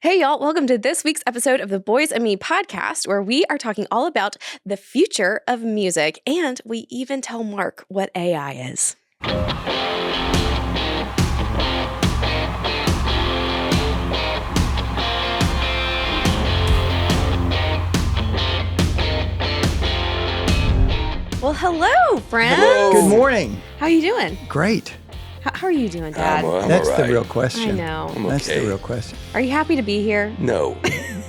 Hey, y'all. Welcome to this week's episode of the Boys and Me podcast, where we are talking all about the future of music. And we even tell Mark what AI is. Well, hello, friends. Hello. Good morning. How you doing? Great. How are you doing, Dad? I'm That's all the right. real question. I know. I'm That's okay. the real question. Are you happy to be here? No,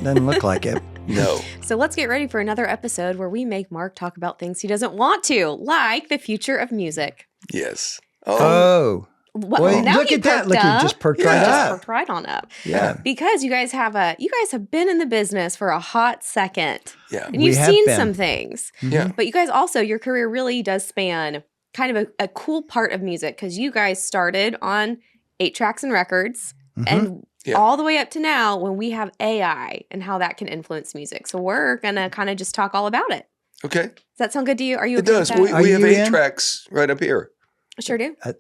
Doesn't look like it. no. So let's get ready for another episode where we make Mark talk about things he doesn't want to, like the future of music. Yes. Oh. Well, Wait, now look you at that. perked Look, up. you just perked Yeah. right Just up. perked right on up. Yeah. Because you guys have been in the business for a hot second. Yeah. And We you've have seen been. some things. Yeah. But you guys also, your career really does span kind of a cool part of music because you guys started on 8 tracks and records and Yeah. all the way up to now when we have AI and how that can influence music. So we're going to kind of just talk all about it. Okay. Does that sound good to you? Are you It okay does. with that? Are We have you 8 in? tracks right up here. Sure do. I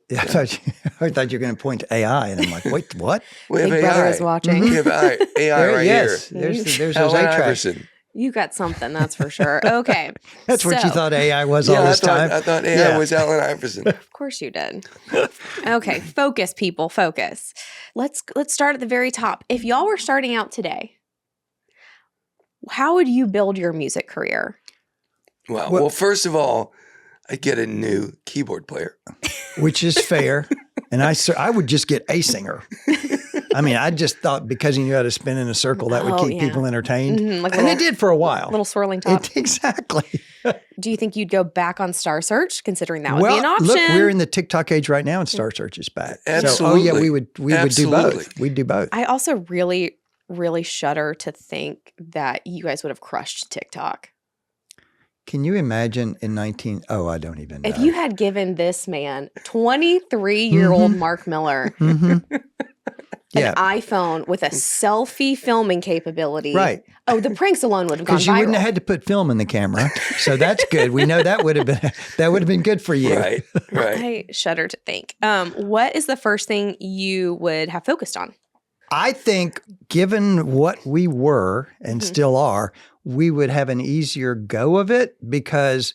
thought you were going to point to AI, and I'm like, wait, what? We have Big AI. Brother is watching. We have AI right yes. here. There's those Alan 8 tracks. Iverson. You got something, that's for sure. Okay. That's what you So- thought AI was Yeah, all this time. I thought AI Yeah. was Alan Iverson. Of course you did. Okay, focus, people, focus. Let's start at the very top. If y'all were starting out today, how would you build your music career? Wow. Well- Well, first of all, I'd get a new keyboard player. Which is fair. And I would just get a singer. I mean, I just thought because he knew how to spin in a circle, that would Oh, keep yeah. people entertained. Mhm, like a And little- it did for a while. Little swirling top. Exactly. Do you think you'd go back on Star Search, considering that would well, be an option? look, we're in the TikTok age right now, and Star Search is back. So, Absolutely. we would do Absolutely. both. We'd do both. I also really, really shudder to think that you guys would have crushed TikTok. Can you imagine in 19? Oh, I don't even know. If you had given this man, 23-year-old Mark Miller, Mhm. Yeah, an iPhone with a selfie filming capability. right. Oh, the pranks alone would have gone Because you viral. wouldn't have had to put film in the camera, so that's good. We know that would have been good for you. Right. Right. I shudder to think. What is the first thing you would have focused on? I think, given what we were and Mhm. still are, we would have an easier go of it because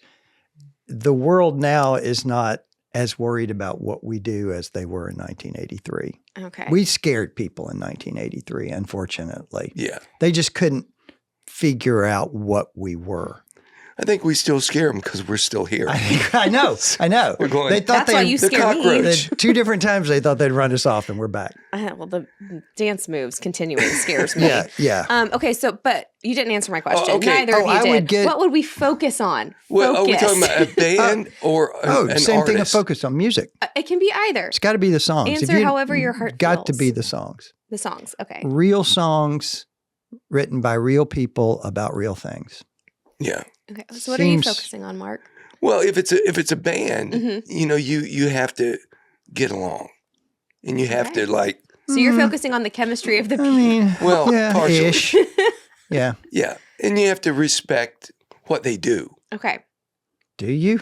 the world now is not as worried about what we do as they were in 1983. Okay. We scared people in 1983, unfortunately. Yeah. They just couldn't figure out what we were. I think we still scare them because we're still here. I know. We're going, They thought That's why you the scare me. cockroach. 2 different times they thought they'd run us off, and we're back. Well, the dance moves continuing scares me. Yeah. Okay, but you didn't answer my question. okay. Neither of you I did. would get- What would we focus on? What, are we Focus. talking about a band or an Same artist? thing. A focus on music. It can be either. It's got to be the songs. Answer however your heart got to feels. be the songs. The songs. Okay. Real songs written by real people about real things. Yeah. Okay. So what are you Seems- focusing on, Mark? Well, if it's a band, Mhm. you have to get along, and you have to like, So you're focusing on the chemistry of the I people. mean, Well, yeah, partially. ish. Yeah. yeah, and you have to respect what they do. Okay. Do you?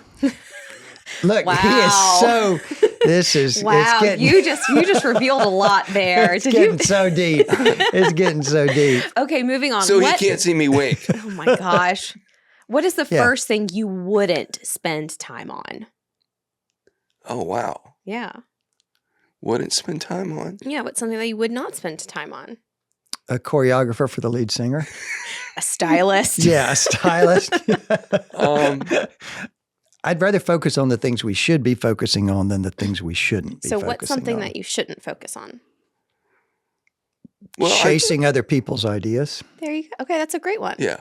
Look, Wow. he is so. This is. Wow. It's getting, You just revealed a lot there. it's Did getting you? so deep. It's getting so deep. Okay, moving on. So What- he can't see me wink. Oh my gosh. What is the Yeah. first thing you wouldn't spend time on? Oh wow, Yeah. wouldn't spend time on. Yeah, what's something that you would not spend time on? A choreographer for the lead singer. A stylist. Yeah, a stylist. Um, I'd rather focus on the things we should be focusing on than the things we shouldn't be So focusing what's something on. that you shouldn't focus on? Well, Chasing other people's ideas. There you go. Okay, that's a great one. yeah.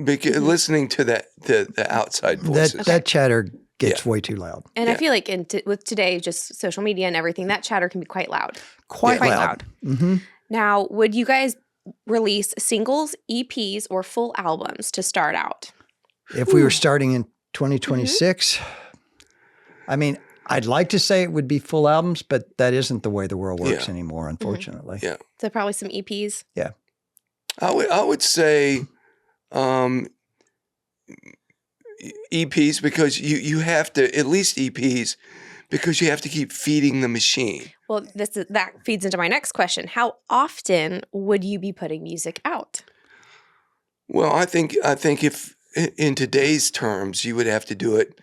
Because listening to the outside voices. That chatter gets way too loud. And I Yeah. feel like with today, just social media and everything, that chatter can be quite loud. Quite Quite loud. Hmm. Now, would you guys release singles, EPs, or full albums to start out? If we were starting in 2026, I mean, I'd like to say it would be full albums, but that isn't the way the world works Yeah. anymore, unfortunately. Yeah. So probably some E EPs. I would say EPs because you have to, at least EPs, because you have to keep feeding the machine. Well, that feeds into my next question. How often would you be putting music out? Well, I think if in today's terms, you would have to do it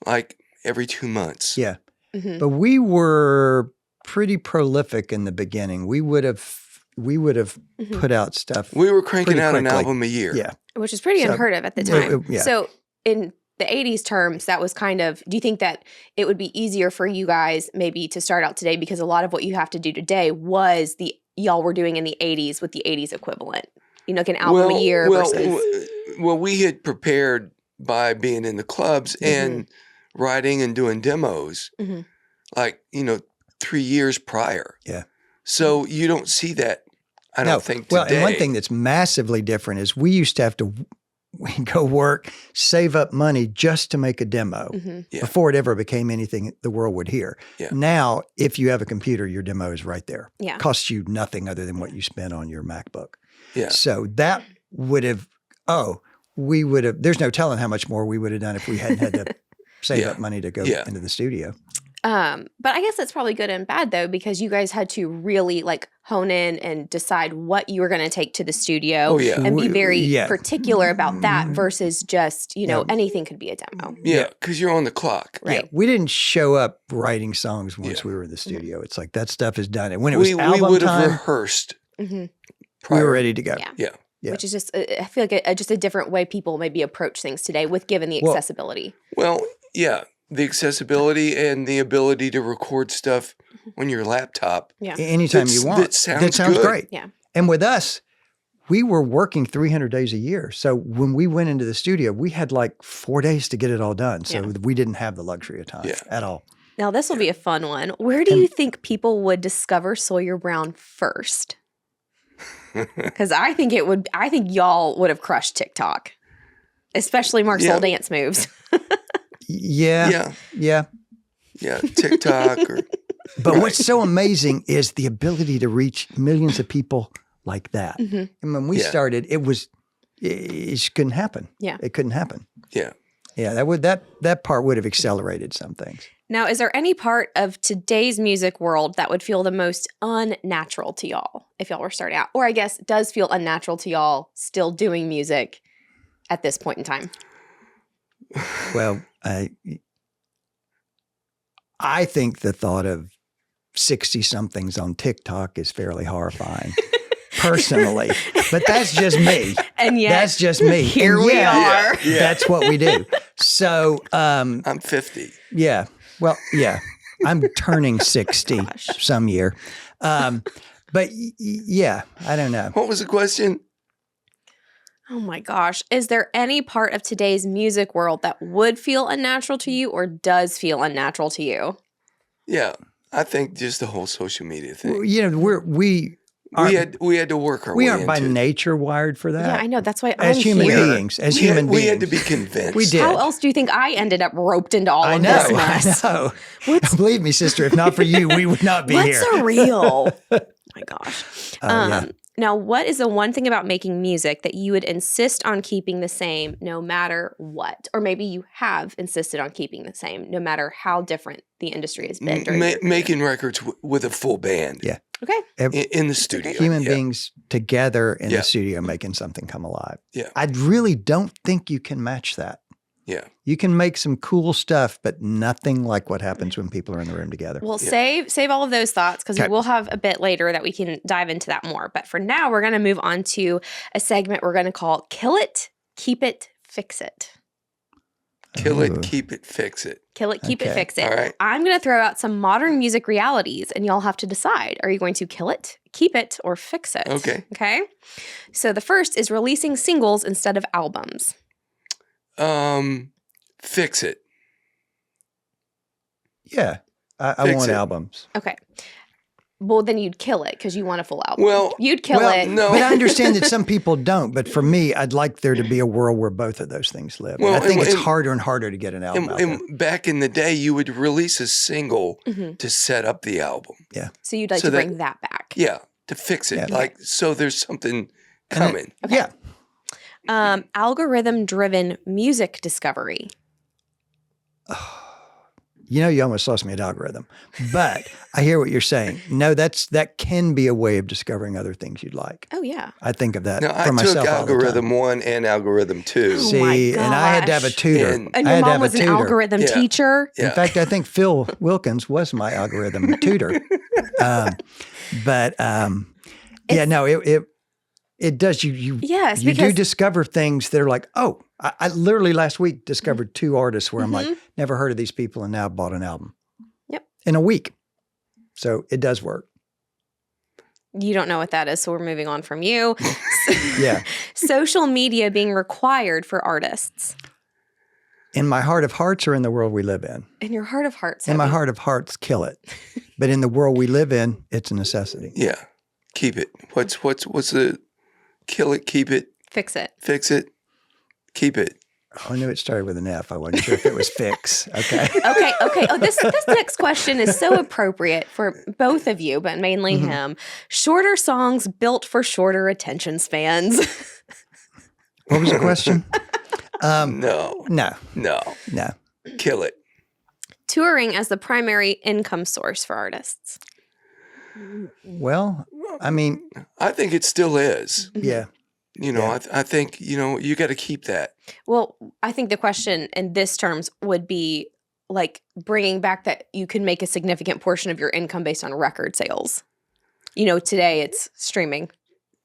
like every 2 months. Yeah. Mm-hmm. But we were pretty prolific in the beginning. We would have Mm-hmm. put out stuff. We were cranking pretty out an quickly. album a year. Yeah. Which is pretty So- unheard of at the Yeah, time. yeah. So in the 80s terms, that was kind of, do you think that it would be easier for you guys maybe to start out today because a lot of what you have to do today was y'all were doing in the 80s with the 80s equivalent? You know, like an album a year versus... Well, we had prepared by being in the clubs and writing and doing demos, like, 3 years prior. Yeah. So you don't see that, I don't think, Well, today. and one thing that's massively different is we used to have to go work, save up money just to make a demo Yeah. before it ever became anything the world would hear. Yeah. Now, if you have a computer, your demo is right there. Yeah. Costs you nothing other than what you spent on your MacBook. Yeah. So that would have, there's no telling how much more we would have done if we hadn't had to save Yeah. up money to go Yeah. into the studio. But I guess that's probably good and bad though, because you guys had to really like hone in and decide what you were going to take to the studio Oh, yeah. and be very Yeah. particular about that versus just, anything could be a demo. Yeah, because you're on the clock. Right. Yeah, we didn't show up writing songs once Yeah. we were in the studio. It's like that stuff is done. And when it was We album would have time, rehearsed. Mhm. we prior. were ready to go. Yeah. Yeah. Yeah. Which is just, I feel like just a different way people maybe approach things today with given the Well- accessibility. Well, yeah, the accessibility and the ability to record stuff on your laptop. Yeah. Anytime you want. That sounds good. great. Yeah. And with us, we were working 300 days a year. So when we went into the studio, we had like 4 days to get it all done. So Yeah. we didn't have the luxury of time Yeah. at all. Now this will be a fun one. Where do you think people would discover Sawyer Brown first? Because I think y'all would have crushed TikTok, especially Mark's Yeah. little dance moves. Yeah. Yeah, TikTok or But what's so amazing is the ability to reach millions of people like that. Mhm. And when we Yeah. started, it just couldn't happen. Yeah. It couldn't happen. yeah. Yeah, that part would have accelerated some things. Now, is there any part of today's music world that would feel the most unnatural to y'all if y'all were starting out? Or I guess does feel unnatural to y'all still doing music at this point in time? Well, I think the thought of 60-somethings on TikTok is fairly horrifying, personally. But that's just me. And yet, That's just me. here And we yeah, are. Yeah. That's what we do. So, I'm 50. yeah. Well, yeah. I'm turning 60 Gosh. some year. But yeah, I don't know. What was the question? Oh my gosh. Is there any part of today's music world that would feel unnatural to you or does feel unnatural to you? Yeah, I think just the whole social media thing. You know, we aren't, We had to work our we way aren't by into it. nature wired for that. Yeah, I know. That's why As I'm human here. beings, as We human had, beings, we had to be convinced. We did. How else do you think I ended up roped into all I of know. this mess? I know. What's- Believe me, sister. If not for you, we would not be What's here. surreal? Oh my gosh. Yeah. Now, what is the one thing about making music that you would insist on keeping the same no matter what? Or maybe you have insisted on keeping the same no matter how different the industry has been during your career? Making records with a full band. Yeah. Okay. In the studio. Human Yeah. beings together in Yeah. the studio making something come alive. Yeah. I really don't think you can match that. Yeah. You can make some cool stuff, but nothing like what happens when people are in the room together. Well, Yeah. save all of those thoughts because Okay. we'll have a bit later that we can dive into that more. But for now, we're going to move on to a segment we're going to call Kill It, Keep It, Fix It. Kill Ooh. it, keep it, fix it. Kill it, keep it, Okay. fix it. All right. I'm going to throw out some modern music realities and y'all have to decide. Are you going to kill it, keep it, or fix it? Okay. Okay. So the first is releasing singles instead of albums. Fix it. Yeah. I Fix want it. albums. Okay. Well, then you'd kill it because you want a full album. Well, you'd kill well, it. no. But I understand that some people don't. But for me, I'd like there to be a world where both of those things live. Well, and I think and- it's and- harder and harder to get an album out there. And back in the day, you would release a single Mhm. to set up the album. So you'd like So to that- bring that back. Yeah, to fix it. Yeah. Like, so there's something And I- coming. Yeah. Algorithm driven music discovery. you almost lost me at algorithm. But I hear what you're saying. No, that can be a way of discovering other things you'd like. Oh, yeah. I think of that No, for I myself took all the time. algorithm 1 and algorithm 2. Oh, See, my and I had to have a gosh. tutor. And And I your had to mom have a was an tutor. algorithm Yeah. teacher? Yeah. In fact, I think Phil Wilkins was my algorithm tutor. It does. You Yes, you do because discover things that are like, oh, I literally last week discovered 2 artists where I'm like, never heard of these people and now bought an album. Yep. In a week. So it does work. you don't know what that is, so we're moving on from you. Yeah. Social media being required for artists. In my heart of hearts or in the world we live in? In your heart of hearts. In my Abby. heart of hearts, kill it. But in the world we live in, it's a necessity. Yeah. Keep it. What's the kill it, keep it, Fix it. fix it, keep it. Oh, I knew it started with an F. I wasn't sure if it was fix. Okay. Okay. Oh, this next question is so appropriate for both of you, but mainly him. Shorter songs built for shorter attention spans. What was the question? No. No. Kill it. Touring as the primary income source for artists. Well, I mean, I think it still is. yeah. I think, you got to keep that. Well, I think the question in this terms would be like bringing back that you can make a significant portion of your income based on record sales. Today it's streaming.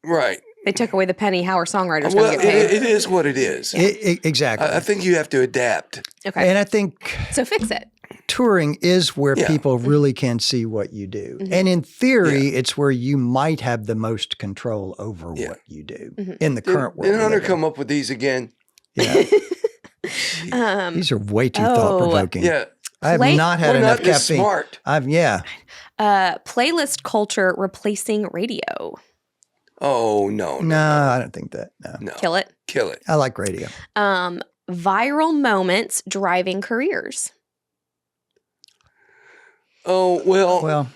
Right. They took away the penny. How are songwriters going Well, to get paid? it is what it is. Exactly. I think you have to adapt. Okay. And I think So fix it. touring is where Yeah. people really can see what you do. And in theory, it's where you might have the most control over what you do in the current world. Did we Hunter live in. come up with these again? Yeah. These are way too thought provoking. Yeah. I have Play- not had We're enough not this caffeine. smart. Playlist culture replacing radio. Oh, no. No, I don't think that. No. No. Kill it. Kill it. I like radio. Viral moments driving careers. Oh, well. Well,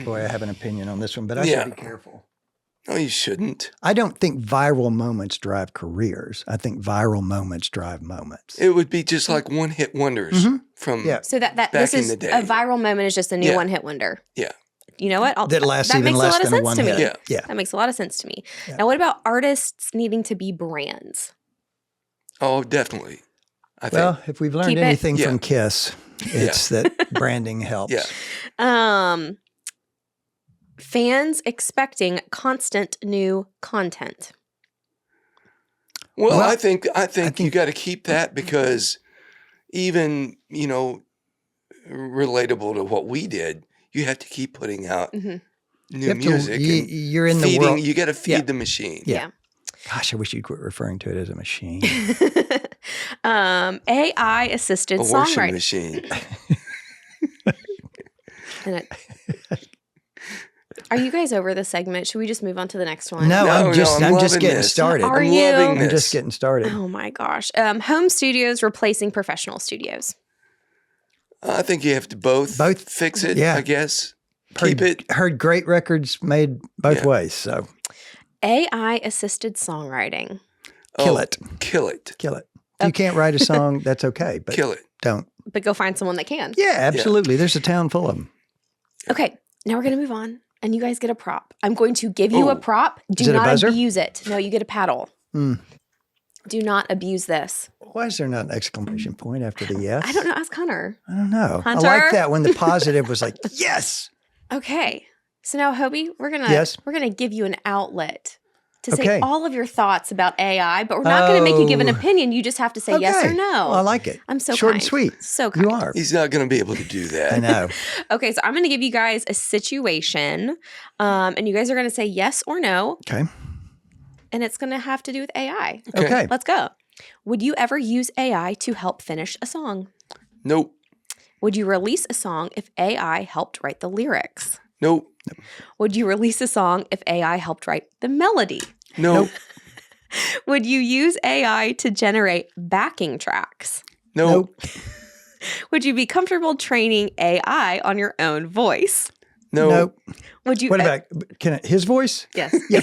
boy, I have an opinion on this one, but I Yeah. should be careful. No, you shouldn't. I don't think viral moments drive careers. I think viral moments drive moments. It would be just like one-hit wonders from Yeah. So that Back this in is the day. a viral moment is just a new Yeah. one-hit wonder. Yeah. You know what? That lasts that even makes less a lot of than a sense one to hit. me. Yeah. Yeah. That makes a lot of sense to me. Yeah. Now, what about artists needing to be brands? Oh, definitely. I think. Well, if we've learned Keep it. anything Yeah. from Kiss, it's that branding helps. Yeah. Fans expecting constant new content. Well, Well, I think you think- got to keep that because even, relatable to what we did, you have to keep putting out new You have to- music. and you're in the feeding, world. you got to feed Yeah. the machine. Yeah. Gosh, I wish you'd quit referring to it as a machine. AI assisted A washing songwriting. machine. And are you guys over this segment? Should we just move on to the next one? No, I'm just loving getting this. started. Are I'm you? loving I'm this. just getting started. Oh my gosh. Home studios replacing professional studios. I think you have to both fix it, Yeah. I guess. Keep it. Heard great records made both Yeah. ways. So AI assisted songwriting. kill it. Kill it. Kill it. If you can't write a song, that's okay. But Kill it. don't. But go find someone that can. Yeah, absolutely. There's a town full of them. Okay, now we're going to move on. And you guys get a prop. I'm going to give you a Ooh. prop. Is Do it a not buzzer? abuse it. No, you get a paddle. Mm. Do not abuse this. Why is there not an exclamation point after the yes? I don't know. Ask Hunter. I don't know. Hunter? I like that when the positive was like, yes. Okay. So now, Hobie, we're gonna give you an outlet to say Okay. all of your thoughts about AI, but we're not going to make you give an Oh. opinion. You just have to say yes or Okay. no. Well, I like it. I'm so short kind. and sweet. So kind. You are. He's not going to be able to do that. I know. Okay, so I'm going to give you guys a situation, and you guys are going to say yes or no, Okay. and it's going to have to do with AI. Okay. Let's go. Would you ever use AI to help finish a song? Nope. Would you release a song if AI helped write the lyrics? Nope. Would you release a song if AI helped write the melody? Nope. Would you use AI to generate backing tracks? Nope. Would you be comfortable training AI on your own voice? Nope. Nope. Would you What about his voice? Yes. Yeah.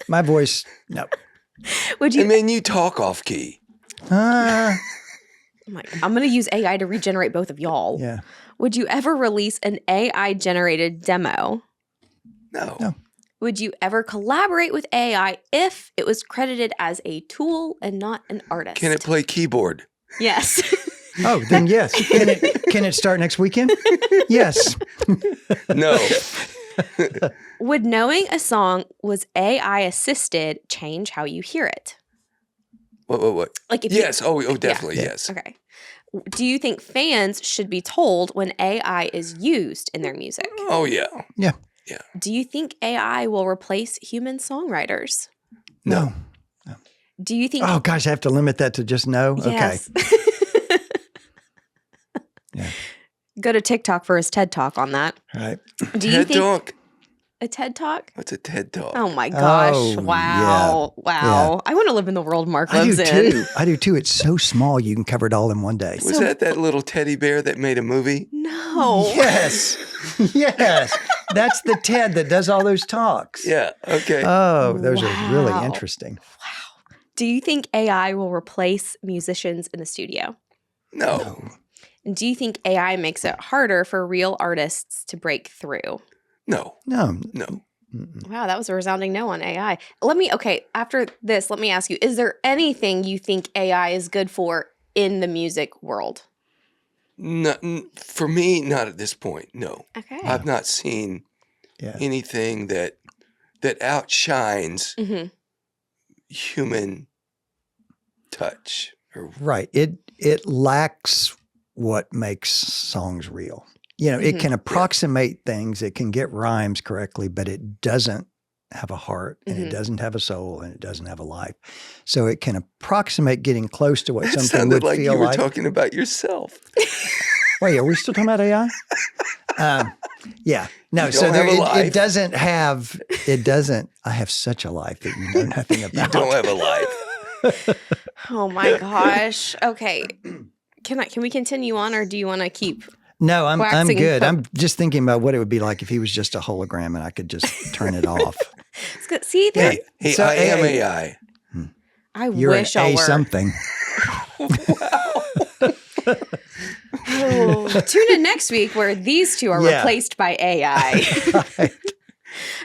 My voice, no. Would you And then you talk off key. I'm going to use AI to regenerate both of y'all. Yeah. Would you ever release an AI generated demo? No. Would you ever collaborate with AI if it was credited as a tool and not an artist? Can it play keyboard? Yes. Oh, then yes. Can it start next weekend? Yes. No. Would knowing a song was AI assisted change how you hear it? What? Like if Yes. You, Oh, definitely. Yeah. Yes. okay. Do you think fans should be told when AI is used in their music? Oh, yeah. Yeah. Do you think AI will replace human songwriters? No. Do you think? Oh gosh, I have to limit that to just no. Yes. Okay. Yeah. Go to TikTok for his TED Talk on that. All right. Do you TED think Talk? a TED Talk? What's a TED Talk? Oh my gosh! Oh, Wow! Wow! I want to live in the world Mark I lives do in. too. I do too. It's so small you can cover it all in one day. Was that little teddy bear that made a movie? No. Yes. Yes. That's the TED that does all those talks. Yeah. Okay. Oh, those are really Wow. interesting. Do you think AI will replace musicians in the studio? No. And do you think AI makes it harder for real artists to break through? No. No. Wow, that was a resounding no on AI. After this, let me ask you, is there anything you think AI is good for in the music world? No, for me, not at this point. No. Okay. I've not seen Yeah. anything that outshines Mm-hmm. human touch. Right. It lacks what makes songs real. You know, it Mhm. can approximate things, it can get rhymes correctly, but it doesn't have a heart and Mhm. it doesn't have a soul and it doesn't have a life. So it can approximate getting close to what That something sounded would like feel you were like. talking about yourself. Wait, are we still talking about AI? Yeah. No, You so don't have a it life. doesn't, I have such a life that you know nothing You about. don't have a life. Oh my gosh. Okay. Can we continue on, or do you want to keep? No, I'm waxing good. po- I'm just thinking about what it would be like if he was just a hologram and I could just turn it off. It's good. See, there, Hey, So I am AI. AI. I You're wish an I A were. something. Oh, tune in next week where these two are Yeah. replaced by AI. Right.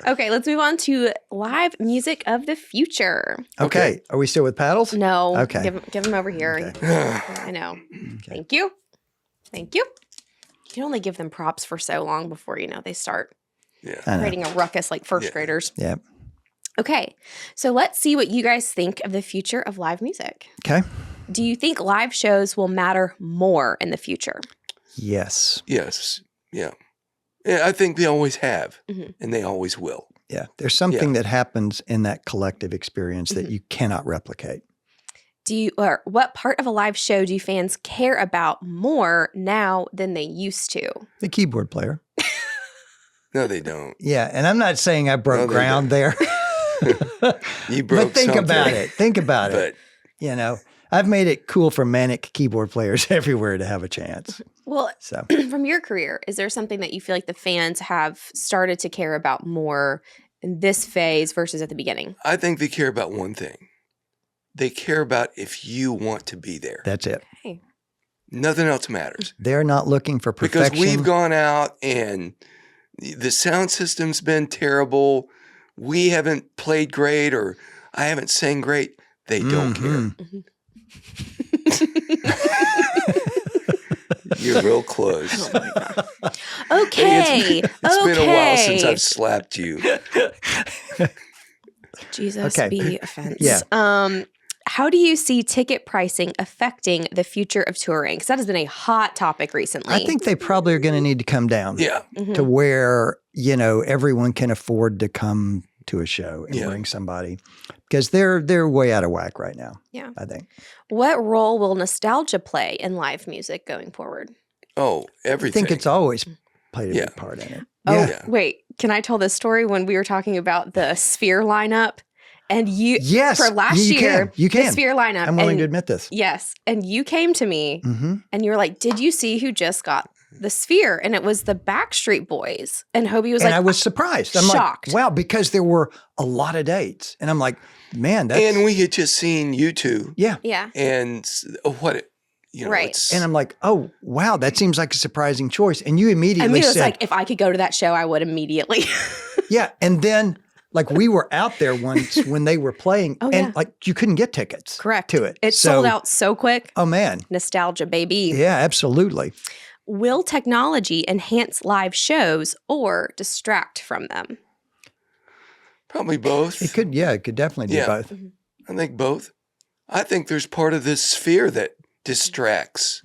Okay, let's move on to live music of the future. Okay. Are we still with paddles? No, Okay. give them over here. I know. Thank you. Thank you. You can only give them props for so long before they start Yeah. I know. creating a ruckus like first Yeah. graders. Yeah. Okay, so let's see what you guys think of the future of live music. Okay. Do you think live shows will matter more in the future? Yes. Yes. Yeah. Yeah. I think they always have, Mhm. and they always will. Yeah. There's something that happens in that collective experience that you cannot replicate. What part of a live show do fans care about more now than they used to? The keyboard player. No, they don't. Yeah. And I'm not saying I broke No, they ground there. You broke But think something, about it. Think about it. But I've made it cool for manic keyboard players everywhere to have a chance. Well, So from your career, is there something that you feel like the fans have started to care about more in this phase versus at the beginning? I think they care about one thing. They care about if you want to be there. that's it. Okay. Nothing else matters. They're not looking for perfection. Because we've gone out and the sound system's been terrible. We haven't played great, or I haven't sang great. They don't care. You're real close. Oh my God. Okay. It's been a while since I've slapped you. Jesus Okay. be offense. Yeah. How do you see ticket pricing affecting the future of touring? Because that has been a hot topic recently. I think they probably are going to need to come down Yeah. Mhm. to where, everyone can afford to come to a show and Yeah. bring somebody, because they're way out of whack right now. Yeah. I think. What role will nostalgia play in live music going forward? Oh, I everything. think it's always played a Yeah. big part in it. Oh, Yeah. wait. Can I tell this story when we were talking about the Sphere lineup? And you, Yes. for last you year, can. You the can. Sphere lineup. I'm willing and, to admit this. Yes. And you came to me Mm-hmm. and you were like, did you see who just got the Sphere? And it was the Backstreet Boys. And Hobie was And like, I was surprised. I'm shocked. like, wow, because there were a lot of dates. And I'm like, man, that's. And we had just seen you two. yeah. yeah. And You know, Right. it's And I'm like, oh, wow, that seems like a surprising choice. And you I immediately mean, it was said, like, if I could go to that show, I would immediately. yeah. And then like we were out there once when they were playing Oh, and yeah. like you couldn't get tickets Correct. to it. It So- sold out so quick. Oh, man. Nostalgia, baby. Yeah, absolutely. Will technology enhance live shows or distract from them? probably both. It could definitely do Yeah. both. I think both. I think there's part of this sphere that distracts.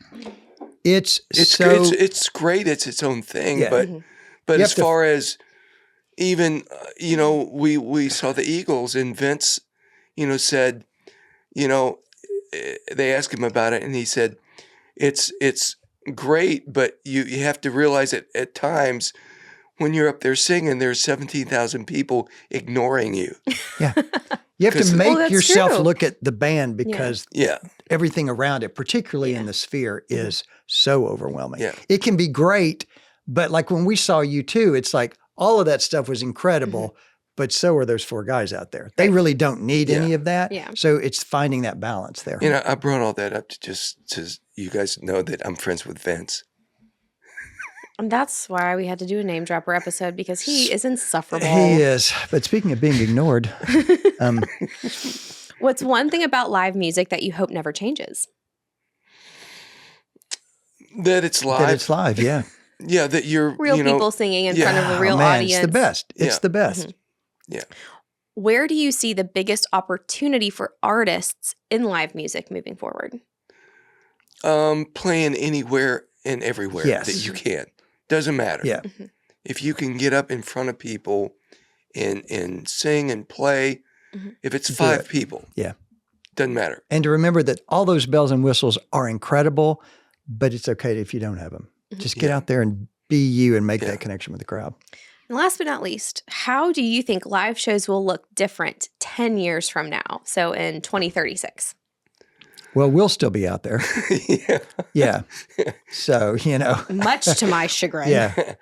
It's It's so, it's great. It's its own thing. Yeah. But Mhm. but You as have to- far as even you know, we saw the Eagles and Vince, you know, said, you know, they asked him about it and he said, it's great, but you have to realize that at times when you're up there singing, there's 17,000 people ignoring you. yeah. You have 'Cause- to make that's yourself true. look at the band because Yeah. everything around it, particularly in the sphere, is so overwhelming. Yeah. It can be great, but like when we saw you too, it's like all of that stuff was incredible, but so are those four guys out there. They really don't need any of that. Yeah. So it's finding that balance there. You know, I brought all that up to just to you guys know that I'm friends with Vince. And that's why we had to do a name dropper episode because he is insufferable. He is. But speaking of being ignored, What's one thing about live music that you hope never changes? That it's live. that it's live. Yeah. Yeah, that you're Real you know, people singing in yeah. front of a Oh, real man, audience. it's the best. It's Yeah. the best. Where do you see the biggest opportunity for artists in live music moving forward? playing anywhere and everywhere Yes. that you can. Doesn't matter. Yeah. If you can get up in front of people and sing and play, Mhm. if it's Do 5 it. people, Yeah. doesn't matter. And to remember that all those bells and whistles are incredible, but it's okay if you don't have them. Just get Yeah. out there and be you and make Yeah. that connection with the crowd. And last but not least, how do you think live shows will look different 10 years from now? So in 2036. Well, we'll still be out there. Yeah. Yeah. So, you know, Much to my chagrin. yeah.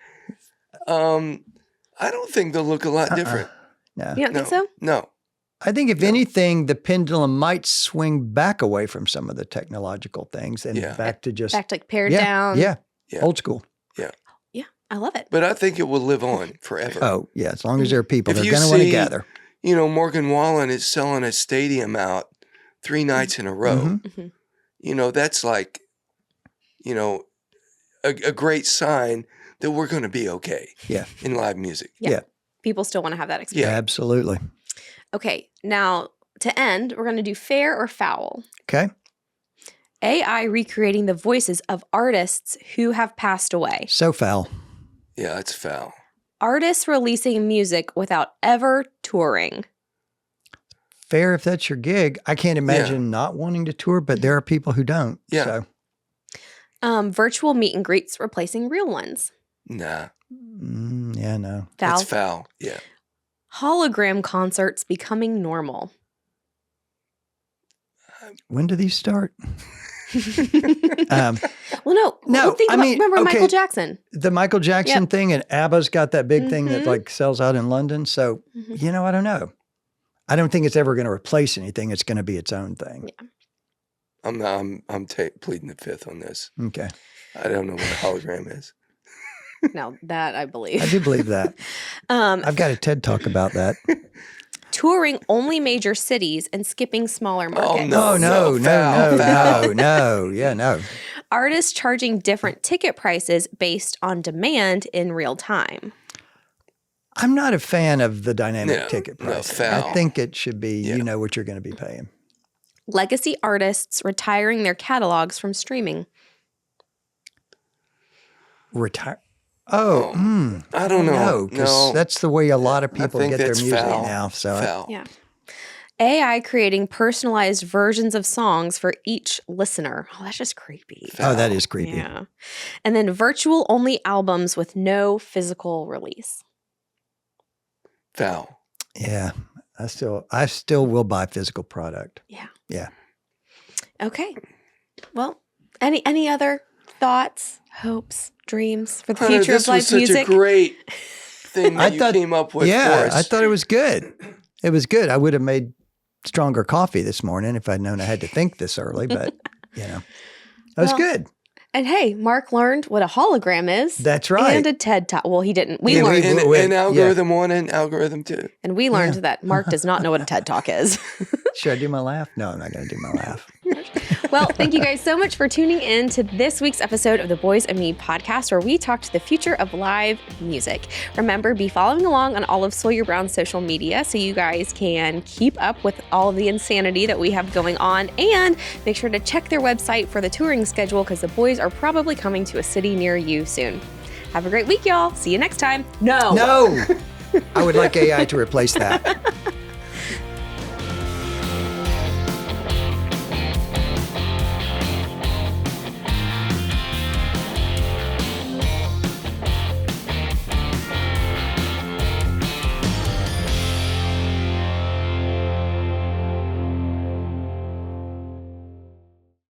I don't think they'll look a lot different. No. You don't think so? No. I think if anything, the pendulum might swing back away from some of the technological things and Yeah. back to just Back to like pared yeah, down. Yeah. Yeah. Old school. Yeah, I love it. But I think it will live on forever. Oh, yeah. As long as there are people, If they're you going to want to see- gather. You know, Morgan Wallen is selling a stadium out 3 nights in a row. Mhm. Mhm. You know, that's like, you know, a great sign that we're going to be okay Yeah. in live music. People still want to have that Yeah. experience. Absolutely. Okay, now to end, we're going to do fair or foul. Okay. AI recreating the voices of artists who have passed away. So foul. Yeah, it's foul. Artists releasing music without ever touring. Fair if that's your gig. I can't imagine not wanting to tour, but there are people who don't. Yeah. So, Virtual meet and greets replacing real ones. Nah, yeah, no. Foul. it's foul. Yeah. Hologram concerts becoming normal. When do these start? Well, no. No, Think I about, mean, remember okay. Michael Jackson. The Michael Jackson thing, and ABBA's got that big thing that Mhm. like sells out in London. So, Mhm. you know, I don't know. I don't think it's ever going to replace anything. It's going to be its own thing. I'm pleading the fifth on this. Okay. I don't know what a hologram is. No, that I I believe. do believe that. Um, I've got a TED talk about that. touring only major cities and skipping smaller markets. no. No, foul, foul. no. Yeah, no. Artists charging different ticket prices based on demand in real time. I'm not a fan of the dynamic No, ticket no, pricing. I foul. think it should be, Yeah. you know what you're going to be paying. Legacy artists retiring their catalogs from streaming. Retire. Oh, I don't know. no, because No. that's the way a lot of I people think get their that's music foul. now. So Foul. Yeah. AI creating personalized versions of songs for each listener. Oh, that's just creepy. oh, that is creepy. Yeah. And then virtual only albums with no physical release. Foul. Yeah, I still will buy physical product. Yeah. Yeah. Okay. Well, any other thoughts, hopes, dreams for the Hunter, future this of live was such music? a great thing that I you thought- came up with for Yeah, us. I thought it was good. It was good. I would have made stronger coffee this morning if I'd known I had to think this early, but you know. That was Well, good. And hey, Mark learned what a hologram is. That's right. And a TED Talk. Well, he didn't. We And, learned, and algorithm 1 and algorithm 2. and we learned that Mark does not know what a TED Talk is. Should I do my laugh? No, I'm not going to do my laugh. Well, thank you guys so much for tuning in to this week's episode of the Boys and Me podcast, where we talked the future of live music. Remember, be following along on all of Sawyer Brown's social media so you guys can keep up with all of the insanity that we have going on, and make sure to check their website for the touring schedule because the boys are probably coming to a city near you soon. Have a great week, y'all. See you next time. No. I would like AI to replace that.